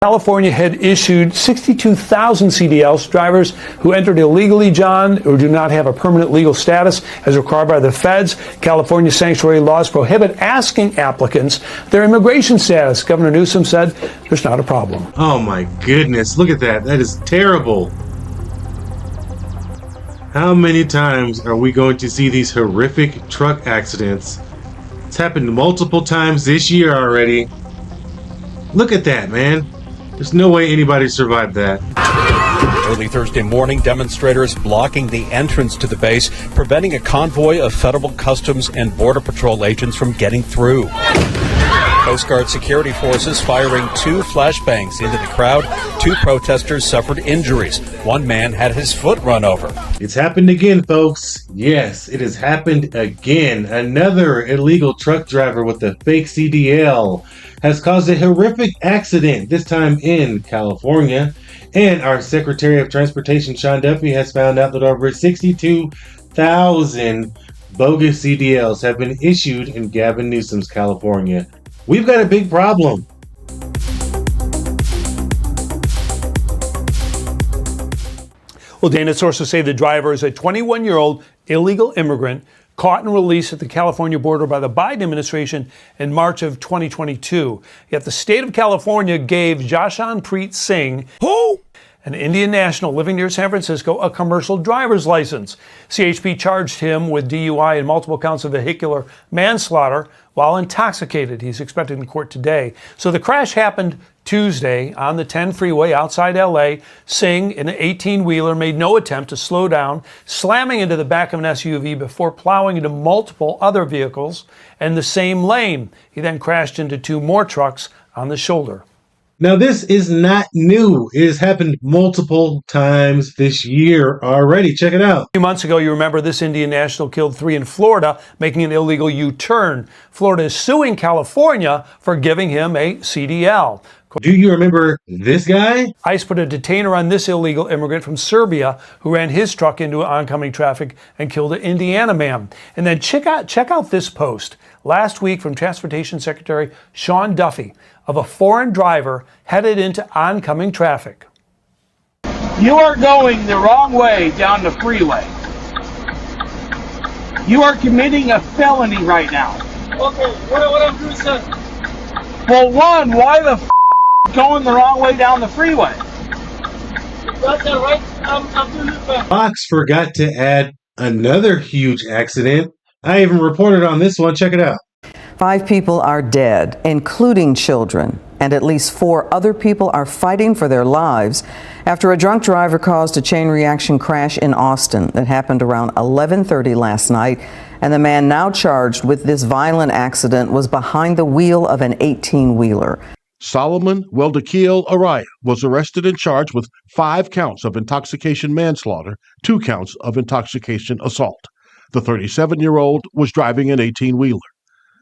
California had issued 62,000 CDLs, drivers who entered illegally, John, or do not have a permanent legal status as required by the feds. California sanctuary laws prohibit asking applicants their immigration status. Governor Newsom said there's not a problem. Oh my goodness, look at that. That is terrible. How many times are we going to see these horrific truck accidents? It's happened multiple times this year already. Look at that, man. There's no way anybody survived that. Early Thursday morning, demonstrators blocking the entrance to the base, preventing a convoy of federal customs and border patrol agents from getting through. Coast Guard security forces firing 2 flashbangs into the crowd. 2 protesters suffered injuries. 1 man had his foot run over. It's happened again, folks. Yes, it has happened again. Another illegal truck driver with a fake CDL has caused a horrific accident, this time in California. And our Secretary of Transportation, Sean Duffy, has found out that over 62,000 bogus CDLs have been issued in Gavin Newsom's California. We've got a big problem. Well, Dana, sources say the driver is a 21-year-old illegal immigrant caught and released at the California border by the Biden administration in March of 2022. Yet the state of California gave Jashanpreet Singh, an Indian national living near San Francisco, a commercial driver's license. CHP charged him with DUI and multiple counts of vehicular manslaughter while intoxicated. He's expected in court today. So the crash happened Tuesday on the 10 freeway outside LA. Singh, in an 18-wheeler, made no attempt to slow down, slamming into the back of an SUV before plowing into multiple other vehicles in the same lane. He then crashed into 2 more trucks on the shoulder. Now, this is not new. It has happened multiple times this year already. Check it out. A few months ago, you remember this Indian national killed 3 in Florida, making an illegal U-turn. Florida is suing California for giving him a CDL. Do you remember this guy? ICE put a detainer on this illegal immigrant from Serbia who ran his truck into oncoming traffic and killed an Indiana man. And then check out this post last week from Transportation Secretary Sean Duffy of a foreign driver headed into oncoming traffic. You are going the wrong way down the freeway. You are committing a felony right now. Okay, what I'm doing, sir? Well, one, why the going the wrong way down the freeway? That's all right. I'm doing it back. Fox forgot to add another huge accident. I even reported on this one. Check it out. 5 people are dead, including children, and at least 4 other people are fighting for their lives after a drunk driver caused a chain reaction crash in Austin that happened around 11:30 last night. And the man now charged with this violent accident was behind the wheel of an 18-wheeler. Solomon Weldakil Araya was arrested and charged with 5 counts of intoxication manslaughter, 2 counts of intoxication assault. The 37-year-old was driving an 18-wheeler.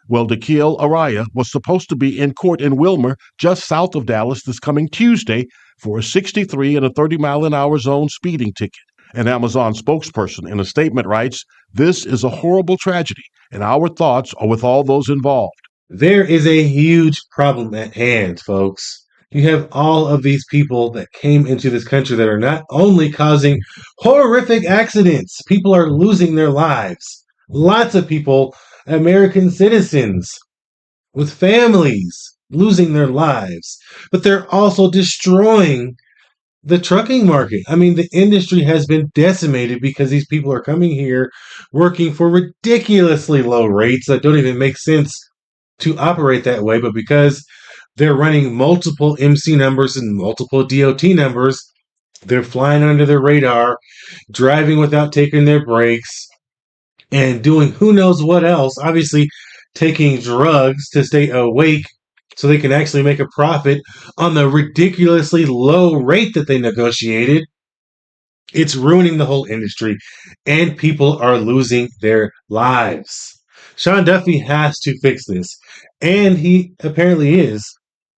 Weldakil Araya was supposed to be in court in Wilmer, just south of Dallas, this coming Tuesday for a 63 and a 30-mile-an-hour zone speeding ticket. An Amazon spokesperson in a statement writes, "This is a horrible tragedy, and our thoughts are with all those involved." There is a huge problem at hand, folks. You have all of these people that came into this country that are not only causing horrific accidents, people are losing their lives. Lots of people, American citizens with families, losing their lives. But they're also destroying the trucking market. I mean, the industry has been decimated because these people are coming here working for ridiculously low rates that don't even make sense to operate that way, but because they're running multiple MC numbers and multiple DOT numbers, they're flying under the radar, driving without taking their brakes, and doing who knows what else. Obviously, taking drugs to stay awake so they can actually make a profit on the ridiculously low rate that they negotiated. It's ruining the whole industry, and people are losing their lives. Sean Duffy has to fix this, and he apparently is,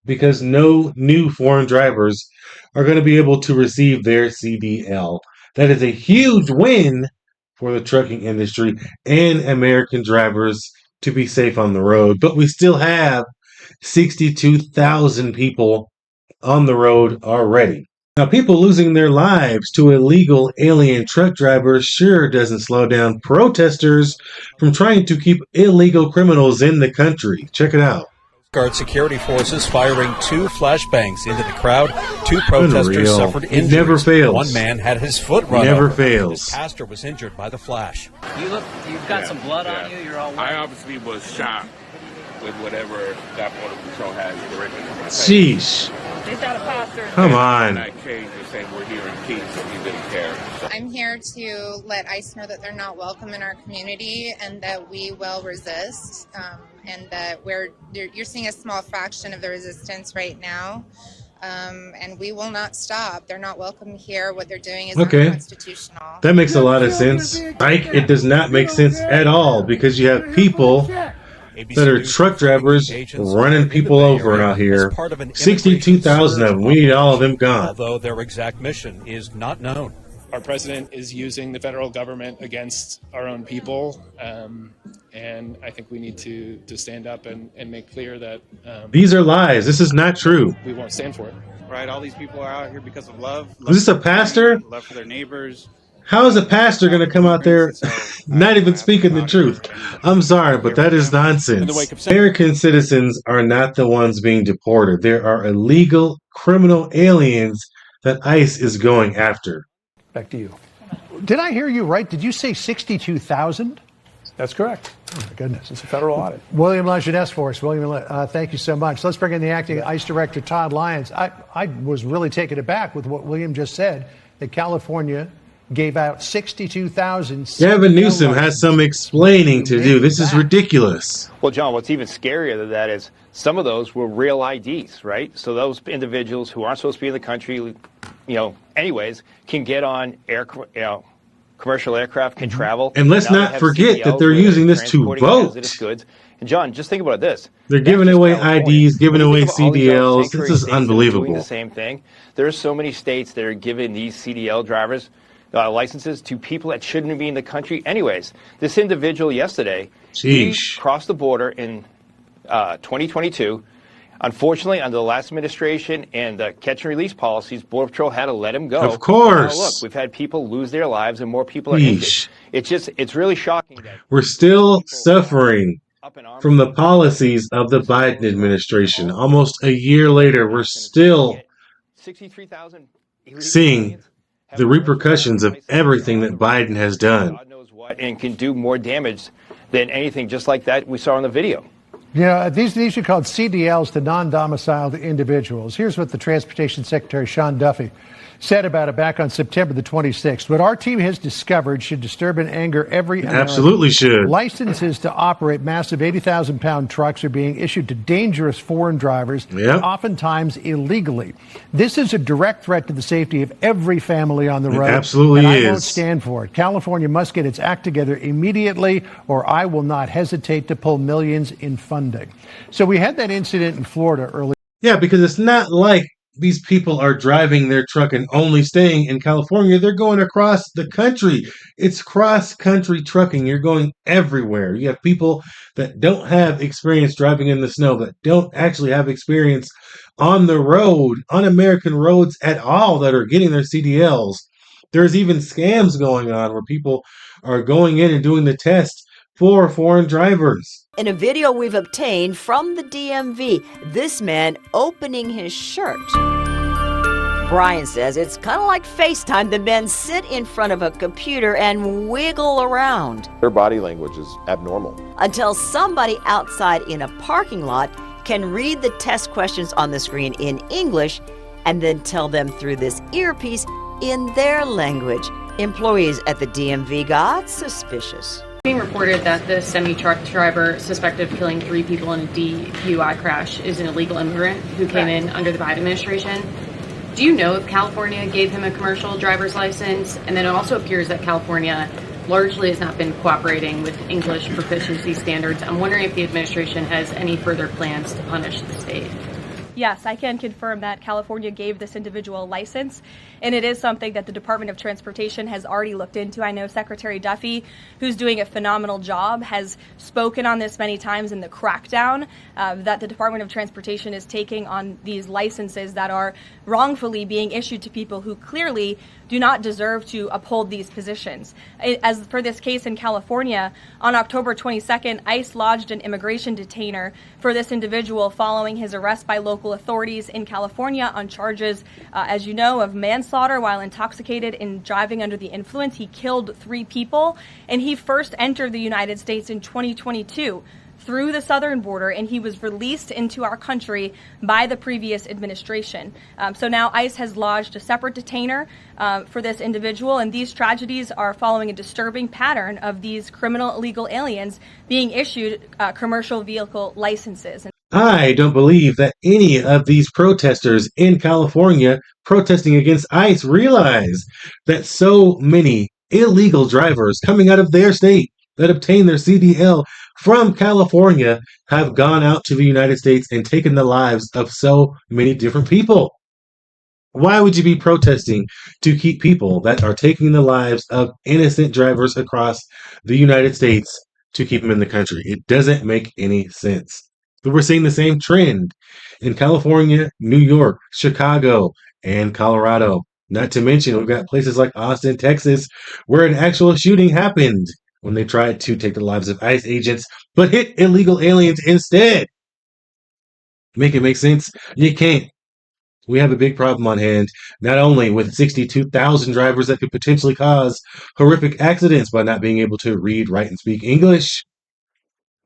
because no new foreign drivers are going to be able to receive their CDL. That is a huge win for the trucking industry and American drivers to be safe on the road. But we still have 62,000 people on the road already. Now, people losing their lives to illegal alien truck drivers sure doesn't slow down protesters from trying to keep illegal criminals in the country. Check it out. Guard security forces firing 2 flashbangs into the crowd. 2 protesters Unreal. suffered It injuries. never fails. One man had his foot run Never over. fails. His pastor was injured by the flash. You've got some blood on you. You're all I obviously was shot with whatever that border patrol has directly to my face. Sheesh. He's got a pastor. Come And on. that cage was saying we're here in peace, so he didn't care. So I'm here to let ICE know that they're not welcome in our community and that we will resist, and that you're seeing a small fraction of the resistance right now, and we will not stop. They're not welcome here. What they're doing is unconstitutional. That makes a lot of sense. Ike, it does not make sense at all because you have people that are truck drivers running people over out here. 62,000 of them. We need all of them gone. Although their exact mission is not known. Our president is using the federal government against our own people, and I think we need to stand up and make clear that These are lies. This is not true. we won't stand for it. Right, all these people are out here because of love. Is this a pastor? Love for their neighbors. How is a pastor going to come out there not even speaking the truth? I'm sorry, but that is nonsense. American citizens are not the ones being deported. There are illegal criminal aliens that ICE is going after. Back to you. Did I hear you right? Did you say 62,000? That's correct. Oh, my goodness. It's a federal audit. William Lejeunesse for us. William, thank you so much. Let's bring in the acting ICE director, Todd Lyons. I was really taken aback with what William just said, that California gave out 62,000. Gavin Newsom has some explaining to do. This is ridiculous. Well, John, what's even scarier than that is some of those were real IDs, right? So those individuals who aren't supposed to be in the country, anyways, can get on commercial aircraft, can travel. And let's Now not they have forget that CDLs they're where using this to transporting vote. hazardous goods. And John, just think about this. They're That's giving just away California. IDs, giving When you away think of all these other CDLs. This sanctuary is states that are doing unbelievable. the same thing. There are so many states that are giving these CDL drivers licenses to people that shouldn't be in the country anyways. This individual yesterday, he crossed the border in 2022. Unfortunately, under the last administration and the catch and release policies, Border Patrol had to let him go. Of course. Now, look, we've had people lose their lives and more people are injured. It's really shocking that We're still suffering from the policies of the Biden administration. Almost a year later, we're still 63,000 seeing the repercussions of everything that Biden has done. God knows what, and can do more damage than anything just like that we saw in the video. Yeah, these are called CDLs to non-domiciled individuals. Here's what the Transportation Secretary, Sean Duffy, said about it back on September the 26th. What our team has discovered should disturb and anger every American. Absolutely should. Licenses to operate massive 80,000-pound trucks are being issued to dangerous foreign drivers, oftentimes illegally. This is a direct threat to the safety of every family on the road. It absolutely and is. I won't stand for it. California must get its act together immediately, or I will not hesitate to pull millions in funding. So we had that incident in Florida earlier. Yeah, because it's not like these people are driving their truck and only staying in California. They're going across the country. It's cross-country trucking. You're going everywhere. You have people that don't have experience driving in the snow, that don't actually have experience on the road, on American roads at all, that are getting their CDLs. There's even scams going on where people are going in and doing the test for foreign drivers. In a video we've obtained from the DMV, this man opening his shirt. Brian says it's kind of like FaceTime. The men sit in front of a computer and wiggle around. Their body language is abnormal. Until somebody outside in a parking lot can read the test questions on the screen in English and then tell them through this earpiece in their language. Employees at the DMV got suspicious. Being reported that the semi-truck driver suspected of killing 3 people in a DUI crash is an illegal immigrant who came in under the Biden administration. Do you know if California gave him a commercial driver's license? And then it also appears that California largely has not been cooperating with English proficiency standards. I'm wondering if the administration has any further plans to punish the state. Yes, I can confirm that California gave this individual a license, and it is something that the Department of Transportation has already looked into. I know Secretary Duffy, who's doing a phenomenal job, has spoken on this many times in the crackdown that the Department of Transportation is taking on these licenses that are wrongfully being issued to people who clearly do not deserve to uphold these positions. As for this case in California, on October 22nd, ICE lodged an immigration detainer for this individual following his arrest by local authorities in California on charges, as you know, of manslaughter while intoxicated and driving under the influence. He killed 3 people, and he first entered the United States in 2022 through the southern border, and he was released into our country by the previous administration. So now ICE has lodged a separate detainer for this individual, and these tragedies are following a disturbing pattern of these criminal illegal aliens being issued commercial vehicle licenses. I don't believe that any of these protesters in California protesting against ICE realize that so many illegal drivers coming out of their state that obtain their CDL from California have gone out to the United States and taken the lives of so many different people. Why would you be protesting to keep people that are taking the lives of innocent drivers across the United States to keep them in the country? It doesn't make any sense. But we're seeing the same trend in California, New York, Chicago, and Colorado. Not to mention, we've got places like Austin, Texas, where an actual shooting happened when they tried to take the lives of ICE agents, but hit illegal aliens instead. Make it make sense? You can't. We have a big problem on hand, not only with 62,000 drivers that could potentially cause horrific accidents by not being able to read, write, and speak English,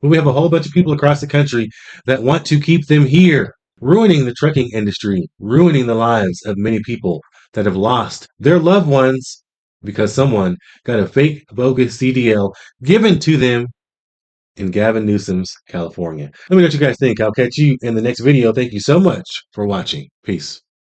but we have a whole bunch of people across the country that want to keep them here, ruining the trucking industry, ruining the lives of many people that have lost their loved ones because someone got a fake bogus CDL given to them in Gavin Newsom's California. Let me know what you guys think. I'll catch you in the next video. Thank you so much for watching. Peace.